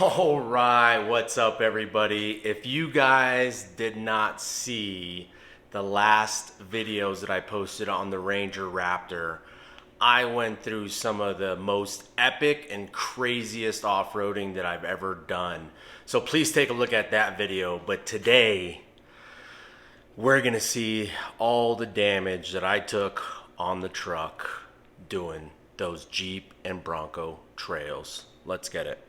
All right, what's up, everybody? If you guys did not see the last videos that I posted on the Ranger Raptor, I went through some of the most epic and craziest off-roading that I've ever done. So please take a look at that video. But today, we're gonna see all the damage that I took on the truck doing those Jeep and Bronco trails. Let's get it.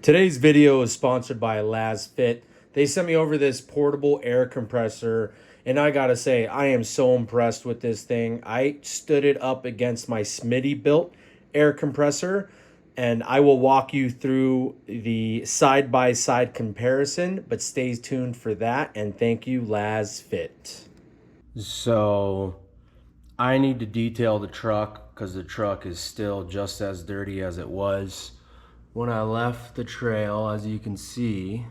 Today's video is sponsored by LazFit. They sent me over this portable air compressor, and I gotta say, I am so impressed with this thing. I stood it up against my Smitty built air compressor, and I will walk you through the side-by-side comparison, but stay tuned for that, and thank you, LazFit. So I need to detail the truck because the truck is still just as dirty as it was when I left the trail, as you can see.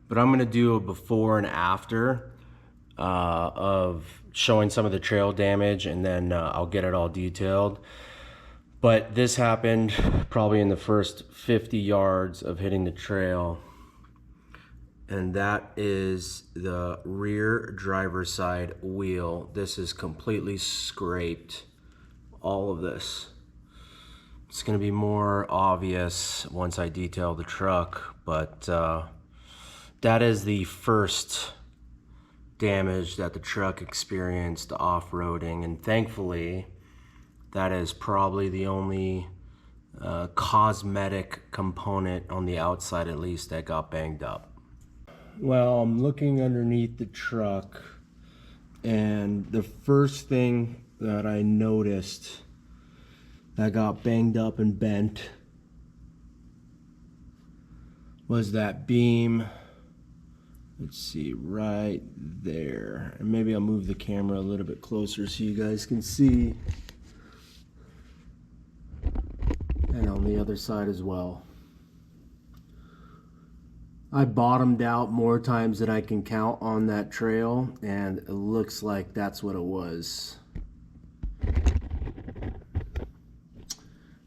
But I'm gonna do a before and after of showing some of the trail damage, and then I'll get it all detailed. But this happened probably in the first 50 yards of hitting the trail. And that is the rear driver's side wheel. This is completely scraped, all of this. It's gonna be more obvious once I detail the truck, but that is the first damage that the truck experienced off-roading, and thankfully that is probably the only cosmetic component on the outside, at least, that got banged up. Well, I'm looking underneath the truck, and the first thing that I noticed that got banged up and bent was that beam. Let's see, right there. And maybe I'll move the camera a little bit closer so you guys can see. And on the other side as well. I bottomed out more times than I can count on that trail, and it looks like that's what it was.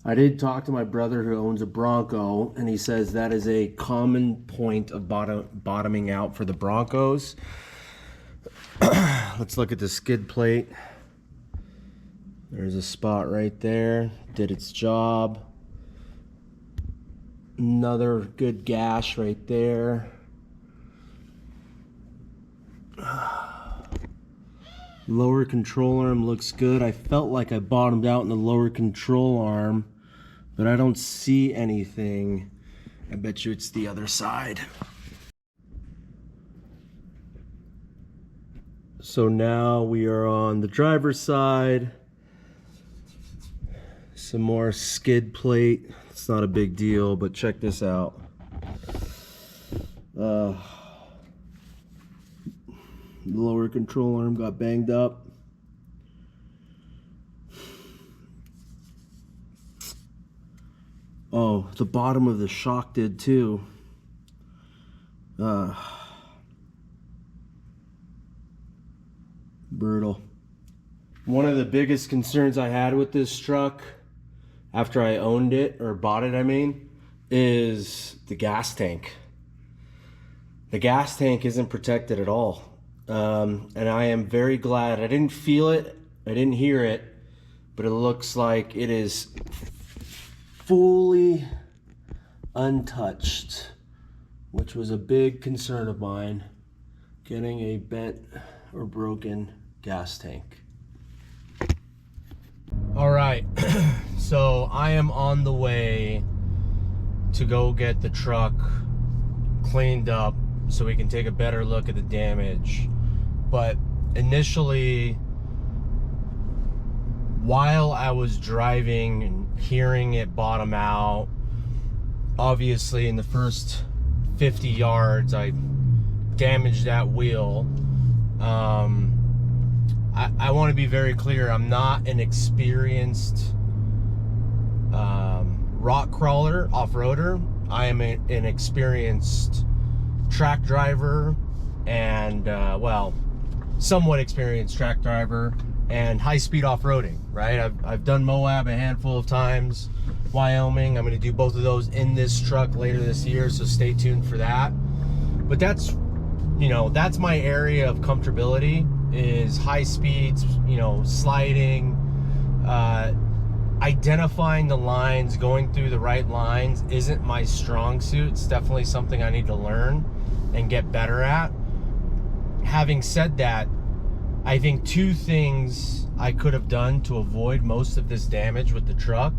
I did talk to my brother who owns a Bronco, and he says that is a common point of bottoming out for the Broncos. Let's look at the skid plate. There's a spot right there. Did its job. Another good gash right there. Lower control arm looks good. I felt like I bottomed out in the lower control arm, but I don't see anything. I bet you it's the other side. So now we are on the driver's side. Some more skid plate. It's not a big deal, but check this out. The lower control arm got banged up. Oh, the bottom of the shock did too. Brutal. One of the biggest concerns I had with this truck after I owned it, or bought it I mean, is the gas tank. The gas tank isn't protected at all. And I am very glad. I didn't feel it, I didn't hear it, but it looks like it is fully untouched, which was a big concern of mine, getting a bent or broken gas tank. All right, so I am on the way to go get the truck cleaned up so we can take a better look at the damage. But initially, while I was driving and hearing it bottom out, obviously in the first 50 yards I damaged that wheel. I want to be very clear, I'm not an experienced rock crawler, off-roader. I am an experienced track driver, and well, somewhat experienced track driver, and high-speed off-roading, right? I've done Moab a handful of times, Wyoming. I'm going to do both of those in this truck later this year, so stay tuned for that. But that's, you know, that's my area of comfortability, is high speeds, you know, sliding, identifying the lines, going through the right lines isn't my strong suit. It's definitely something I need to learn and get better at. Having said that, I think two things I could have done to avoid most of this damage with the truck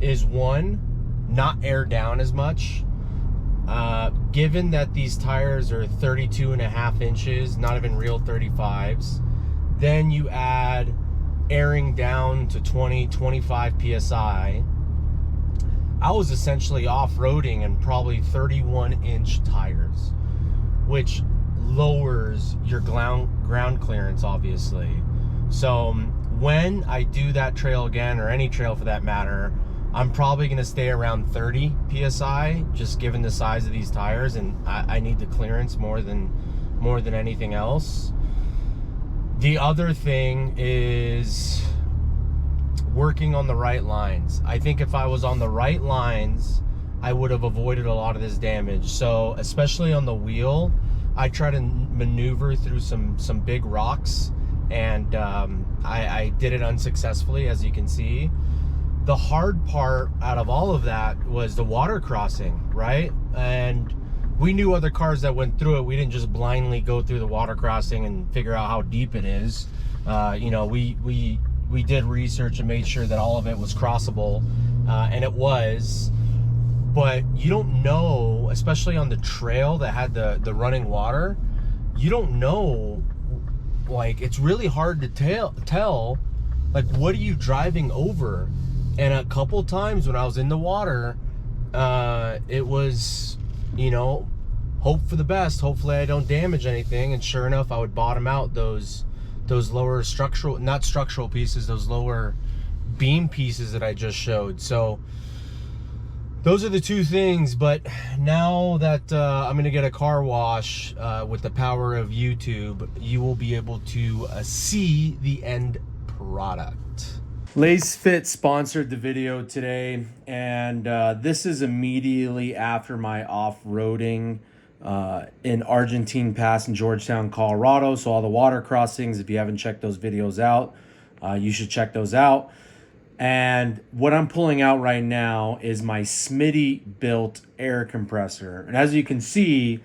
is, one, not air down as much. Given that these tires are 32.5 inches, not even real 35s, then you add airing down to 20-25 psi. I was essentially off-roading in probably 31-inch tires, which lowers your ground clearance, obviously. So when I do that trail again, or any trail for that matter, I'm probably going to stay around 30 psi, just given the size of these tires, and I need the clearance more than anything else. The other thing is working on the right lines. I think if I was on the right lines, I would have avoided a lot of this damage. So especially on the wheel, I try to maneuver through some big rocks, and I did it unsuccessfully, as you can see. The hard part out of all of that was the water crossing, right? And we knew other cars that went through it. We didn't just blindly go through the water crossing and figure out how deep it is. You know, we did research and made sure that all of it was crossable, and it was. But you don't know, especially on the trail that had the running water, you don't know, like, it's really hard to tell, like, what are you driving over? And a couple times when I was in the water, it was, you know, hope for the best. Hopefully I don't damage anything. And sure enough, I would bottom out those lower structural, not structural pieces, those lower beam pieces that I just showed. So those are the two things. But now that I'm gonna get a car wash with the power of YouTube, you will be able to see the end product. Lace Fit sponsored the video today, and this is immediately after my off-roading in Argentine Pass in Georgetown, Colorado. So all the water crossings, if you haven't checked those videos out, you should check those out. And what I'm pulling out right now is my Smitty built air compressor. And as you can see,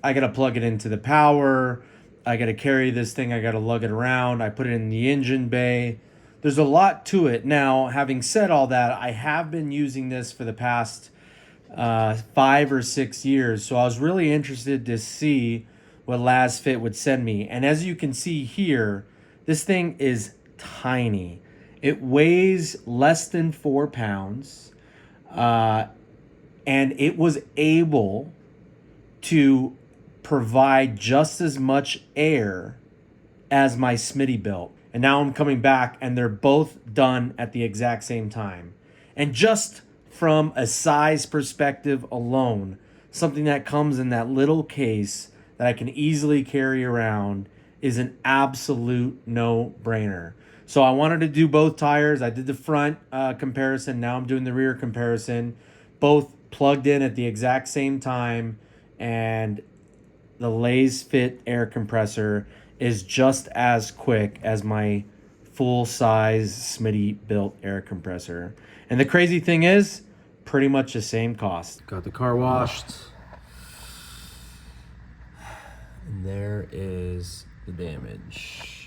I got to plug it into the power. I got to carry this thing. I got to lug it around. I put it in the engine bay. There's a lot to it. Now, having said all that, I have been using this for the past 5 or 6 years. So I was really interested to see what LazFit would send me. And as you can see here, this thing is tiny. It weighs less than 4 pounds. And it was able to provide just as much air as my Smitty built. And now I'm coming back, and they're both done at the exact same time. And just from a size perspective alone, something that comes in that little case that I can easily carry around is an absolute no-brainer. So I wanted to do both tires. I did the front comparison. Now I'm doing the rear comparison. Both plugged in at the exact same time, and the LazFit air compressor is just as quick as my full-size Smitty built air compressor. And the crazy thing is, pretty much the same cost. Got the car washed. And there is the damage.